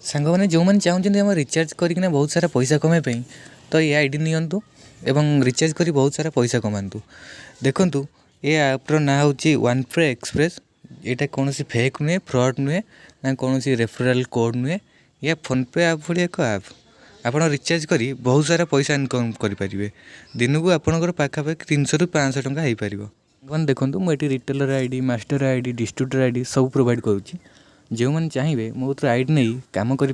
सांग मैंने जो मैंने चाहते आम रिचार्ज करना बहुत सारा पैसा कमाई तो ये आईडी नियंतु एवं रिचार्ज कर बहुत सारा पैसा कमातु। देखु ये आप्र ना हूँ वन पे एक्सप्रेस। यहाँ कौन फेक नुहे, फ्रड नुहे, ना कौन रेफराल कोड नुहे। या फोन पे आप भाई एक आप आप रिचार्ज कर बहुत सारा पैसा इनकम करेंगे। दिन को आपंकर पाखापाखि 300 ରୁ 500 टଙ୍କା हो पार। मैंने देखो मुझे retailer ID, master ID, distributor ID सब प्रोवाइड करुँची। जो मैंने चाहिए मो आईडी नहीं काम करें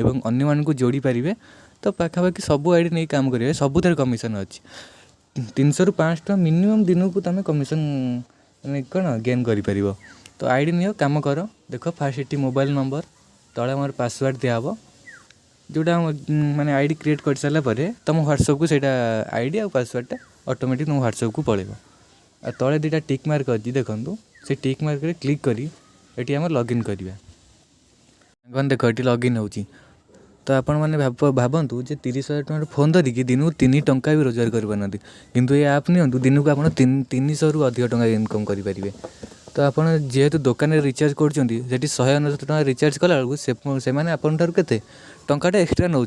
और अन्य मानक जोड़ी पारे तो पाखापाखि सब आईडी नहीं काम करेंगे। सबुथ कमिशन अच्छी 300 ରୁ 500 टଙ୍କା मिनिमम दिन को तुम कमिशन मैंने कौन गेन कर। तो आईडी नियो काम कर। देख फास्ट ये मोबाइल नंबर तले मोर पासवर्ड दिहब जोटा माने आईडी क्रिएट कर सारापर तुम व्हाट्सएप को सहीटा आईडी और पासवर्डटा ऑटोमेटिक तुम व्हाट्सएप को पड़ेगा। आ तले दुटा टिक मार्क अच्छी देखो से टिक मार्क रे क्लिक करी ये आम लॉगिन करवा। देख ये लॉगिन हो तो आपण मैंने भावतु जे 30,000 टଙ୍କା फोन धरिकी दिन को 3 टଙ୍କା भी रोजगार करपारती किंतु ये आप नियंतु दिन को आप 300 ରୁ अधिक टଙ୍କା इनकम करेंगे। तो आप जेहेतु दुकान रिचार्ज कर 199 टଙ୍କା रिचार्ज कला से मैंने आपंठार के टंकाटा एक्सट्रा नौ।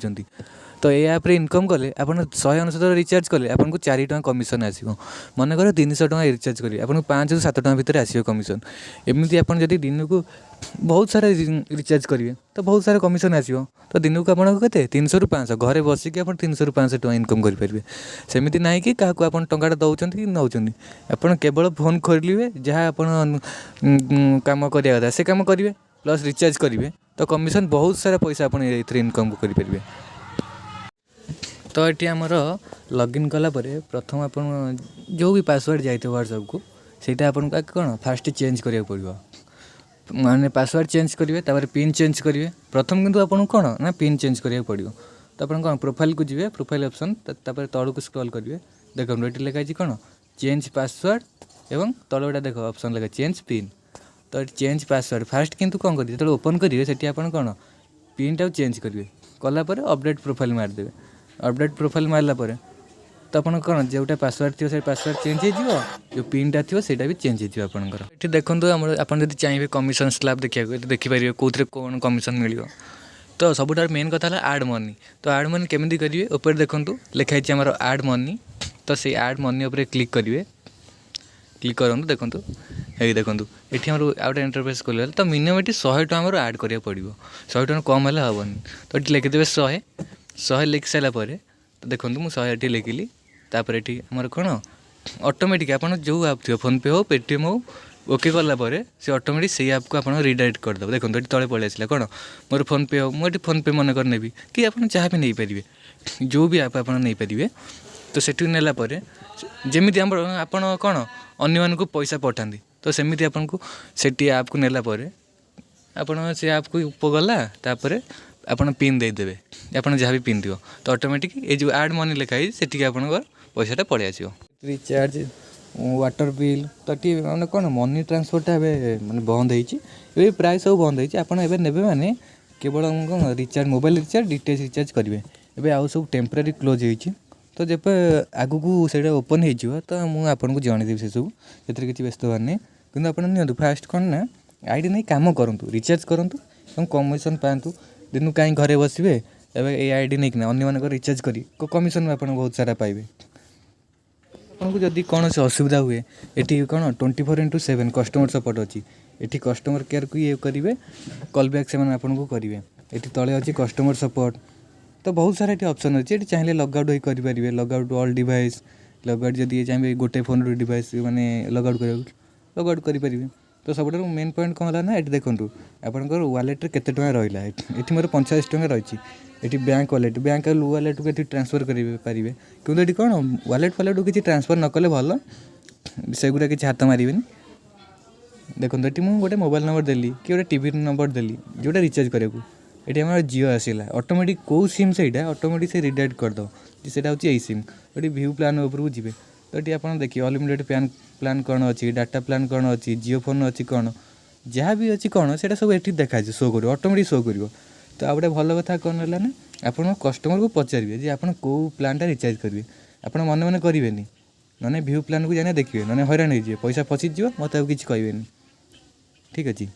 तो ये आप इनकम कले आप 199 रिचार्ज कले आपको 4 टଙ୍କା कमिशन आसो। मनकर 300 टଙ୍କା रिचार्ज करेंगे आपको 5 ରୁ 7 ଟଙ୍କା भितर आसो कमिशन। एमती आप दिन को बहुत सारा रिचार्ज करेंगे तो बहुत सारा कमिशन आसो। तो दिन को आपको के 300 ରୁ 500 घरे बसिक आप 300 ରୁ 500 टଙ୍କା इनकम करेंगे। सेमती ना कि क्या आप टाटा दौरान कि नौ आप केवल फोन खोलिए जहाँ आप कम करा कथा से कम करेंगे प्लस रिचार्ज करेंगे तो कमिशन बहुत सारा पैसा आप इनकम करेंगे। तो ये आमर लॉगिन कलापर प्रथम आप जो भी पासवर्ड जाइए व्हाट्सएप को सहीटा आपन कौन फास्ट चेंज करा पड़ो। माने पासवर्ड चेंज करेंगे तापर पिन चेंज करेंगे प्रथम किंतु आपन कौन ना पिन चेंज करा पड़ो। तो आप कौन प्रोफाइल को जी प्रोफाइल ऑप्शन तापर तल को स्क्रॉल करेंगे देखो ये लिखाई कौन चेंज पासवर्ड एवं तल गोटा देख ऑप्शन लगा चेंज पिन। तो चेंज पासवर्ड फास्ट किंतु कौन करेंगे जो ओपन करेंगे से कौन पिन टा चेंज करेंगे कलापर अपडेट प्रोफाइल मारिदेवे। अपडेट प्रोफाइल मारला तो आप कौन जोटा पासवर्ड थी से पासवर्ड चेंज हो जो पिनटा थी सेटा भी चेंज हो आपंकर। ये देखो आप चाहिए कमिशन स्लैब देखा देखिपारे कौन कौन कमिशन मिल। तो सब मेन कथा है आड मनी। तो आड मनी केमी करेंगे ऊपर देखूँ लिखाई आमर आड मनी। तो से आड मनी उपर क्लिक करेंगे क्लिक करूँ देखूँ ये देखूँ ये आम आउट इंटरफेस खोल तो मिनिमम ये 100 टଙ୍କା आड करा पड़ो 100 टଙ୍କା कम है हेनी। तो ये लिखिदेवे 100 लिखि सारापर तो देखो मुझे 100 लिखिली तापर ये आमर कौन ऑटोमेटिक आप जो आप थी फोन पे हो पेटीएम हो ओके कलापर से ऑटोमेटिक से ऐप को आप रिडायरेक्ट करदेव। देखो ये तले पलि आसला कौन मोर फोन पे हो मुझे फोन पे मनकर नेबी कि आप जहाँ भी नहीं पारे जो भी आप नहीं पारे। तो सेठी नेलापर जमी आपण कौन अन्य मानक पैसा पठाती तो सेमती आपको सेठी ऐप को नेलापर आपण से ऐप को गला तापर आपन पिन देदेवे आप जहाँ भी पिन थो तो ऑटोमेटिक ये जो आड मनी लिखाई से आप पैसाटा पड़े आस। रिचार्ज वाटर बिल तो ये मैंने कौन मनी ट्रांसफरटा मैंने बंद हो प्राय सब बंद होने मैंने केवल कौन recharge mobile recharge DTH recharge करेंगे एवं आउ सब टेम्परारी क्लोज हो। तो जब आग को से ओपन हो तो मुझे जनईदेवी से सब से किसी व्यस्त हबार नहीं कि आप नि फास्ट कौन ना आईडी नहीं काम करूँ रिचार्ज करूँ और कमिशन पातु दिन कहीं घरे बसवे ए आईडी नहीं अन्य मान रिचार्ज करी कमिशन आप बहुत सारा पाइबे। आपको जदि कौन से असुविधा हुए ये कौन 24/7 कस्टमर सपोर्ट अच्छी ये कस्टमर केयर को ये करेंगे कॉल बैक से आपको करेंगे। ये तले अच्छी कस्टमर सपोर्ट तो बहुत सारा ये ऑप्शन अच्छी ये चाहिए लगआउट हो करेंगे लगआउट ऑल डिवाइस लगआउट जदि चाहिए गोटे फोन डिवाइस मैंने लगआउट कर लगआउट करेंगे। तो सब मेन पॉइंट कौन है ना ये देखो आपंकर वालेट केते टଙ୍କା रहा ये मोर 45 टଙ୍କା रही ये बैंक वालेट को ये ट्रांसफर करेंगे क्योंकि ये कौन वालेट को किसी ट्रांसफर न कले भल सेगुड़ा किसी हाथ मारे। देखो ये मुझे गोटे मोबाइल नंबर देली कि गोटे टीवी नंबर देली जोटा रिचार्ज कराया ये आम जियो आसला ऑटोमेटिक कौ सिम से ऑटोमेटिक से रिडायरेक्ट करदे से हूँ सिम ये व्यू प्लान उपरको जी। तो ये आप देखिए अनलिमिटेड प्लान कौन अच्छी डाटा प्लान कौन अच्छी जियो फोन अच्छी कौन जहाँ भी अच्छी कौन से सब ये देखा शो कर ऑटोमेटिक शो कर। तो आ गए भल कथा कौन है ना आप कस्टमर को पचारे जी आप कौ प्लानटा रिचार्ज करेंगे आप मन मन करेंगे ना व्यू प्लान को जाने देखिए ना हैरान हो पैसा फसीज मत किसी कहे ठीक अच्छे।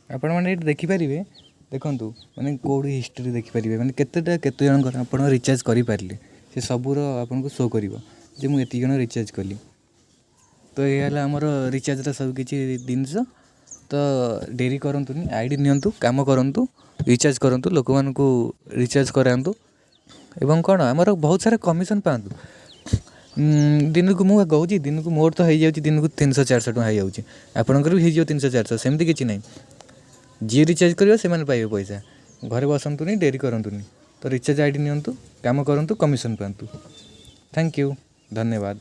आपण मैंने देखिपारे ଦେଖନ୍ତୁ ମାନେ କେଉଁଠି ହିଷ୍ଟ୍ରି ଦେଖିପାରିବେ ମାନେ କେତେ ଜଣଙ୍କର ଆପଣ ରିଚାର୍ଜ କରିପାରିଲେ ସେ ସବୁର ଆପଣଙ୍କୁ ଶୋ କରିବ ଯେ ମୁଁ ଏତିକି ଜଣ ରିଚାର୍ଜ କଲି। ତ ଏହା ହେଲା ଆମର ରିଚାର୍ଜର ସବୁ କିଛି ଜିନିଷ। ତ ଡେରି କରନ୍ତୁନି, ଆଇ ଡ଼ି ନିଅନ୍ତୁ, କାମ କରନ୍ତୁ, ରିଚାର୍ଜ କରନ୍ତୁ, ଲୋକମାନଙ୍କୁ ରିଚାର୍ଜ କରାନ୍ତୁ ଏବଂ କ'ଣ ଆମର ବହୁତ ସାରା କମିଶନ୍ ପାଆନ୍ତୁ। ଦିନକୁ ମୁଁ କହୁଛି ଦିନକୁ ମୋର ତ ହେଇଯାଉଛି ଦିନକୁ 300-400 ଟଙ୍କା ହେଇଯାଉଛି, ଆପଣଙ୍କର ବି ହେଇଯିବ 300-400, ସେମିତି କିଛି ନାହିଁ। ଯିଏ ରିଚାର୍ଜ କରିବ ସେମାନେ ପାଇବେ ପଇସା। ଘରେ ବସନ୍ତୁନି, ଡେରି କରନ୍ତୁନି। ତ ରିଚାର୍ଜ ଆଇ ଡ଼ି ନିଅନ୍ତୁ, କାମ କରନ୍ତୁ, କମିଶନ୍ ପାଆନ୍ତୁ। ଥ୍ୟାଙ୍କ ୟୁ, ଧନ୍ୟବାଦ।